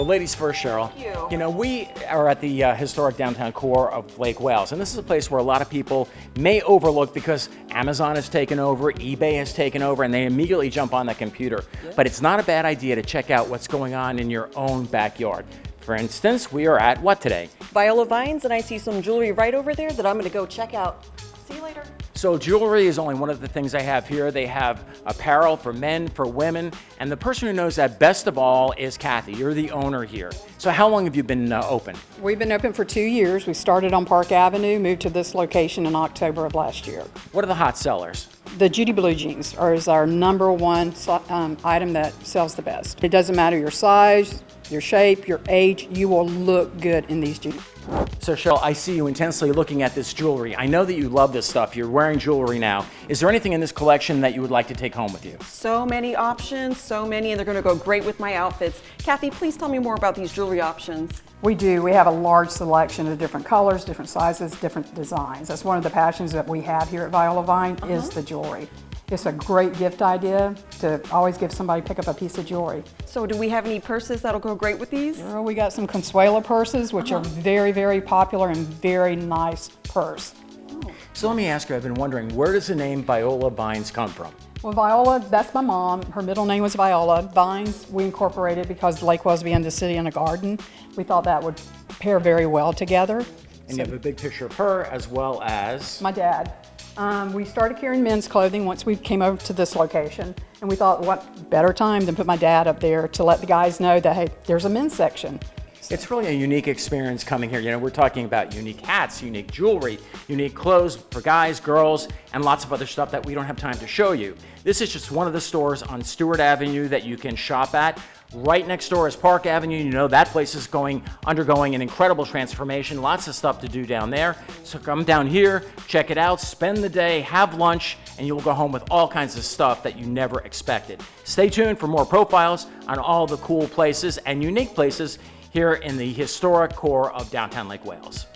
ladies first, Cheryl. Thank you. You know, we are at the historic downtown core of Lake Wales, and this is a place where a lot of people may overlook because Amazon has taken over, eBay has taken over, and they immediately jump on the computer. Yeah. But it's not a bad idea to check out what's going on in your own backyard. For instance, we are at what today? Viola Vines, and I see some jewelry right over there that I'm going to go check out. See you later. So jewelry is only one of the things I have here. They have apparel for men, for women, and the person who knows that best of all is Cathy. You're the owner here. So how long have you been open? We've been open for 2 years. We started on Park Avenue, moved to this location in October of last year. What are the hot sellers? The Judy Blue jeans is our number one item that sells the best. It doesn't matter your size, your shape, your age, you will look good in these jeans. So Cheryl, I see you intensely looking at this jewelry. I know that you love this stuff. You're wearing jewelry now. Is there anything in this collection that you would like to take home with you? So many options, so many, and they're going to go great with my outfits. Cathy, please tell me more about these jewelry options. We do. We have a large selection of different colors, different sizes, different designs. That's one of the passions that we have here at Viola Vine is the jewelry. It's a great gift idea to always give somebody, pick up a piece of jewelry. So do we have any purses that'll go great with these? Well, we got some Consuelo purses, which are very, very popular and very nice purse. So let me ask you, I've been wondering, where does the name Viola Vines come from? Well, Viola, that's my mom. Her middle name was Viola. Vines, we incorporated because Lake Wales being the city and a garden. We thought that would pair very well together. And you have a big picture of her as well as? My dad. We started carrying men's clothing once we came over to this location, and we thought, what better time than put my dad up there to let the guys know that, hey, there's a men's section. It's really a unique experience coming here. You know, we're talking about unique hats, unique jewelry, unique clothes for guys, girls, and lots of other stuff that we don't have time to show you. This is just one of the stores on Stuart Avenue that you can shop at. Right next door is Park Avenue. You know that place is undergoing an incredible transformation. Lots of stuff to do down there. So come down here, check it out, spend the day, have lunch, and you'll go home with all kinds of stuff that you never expected. Stay tuned for more profiles on all the cool places and unique places here in the historic core of downtown Lake Wales.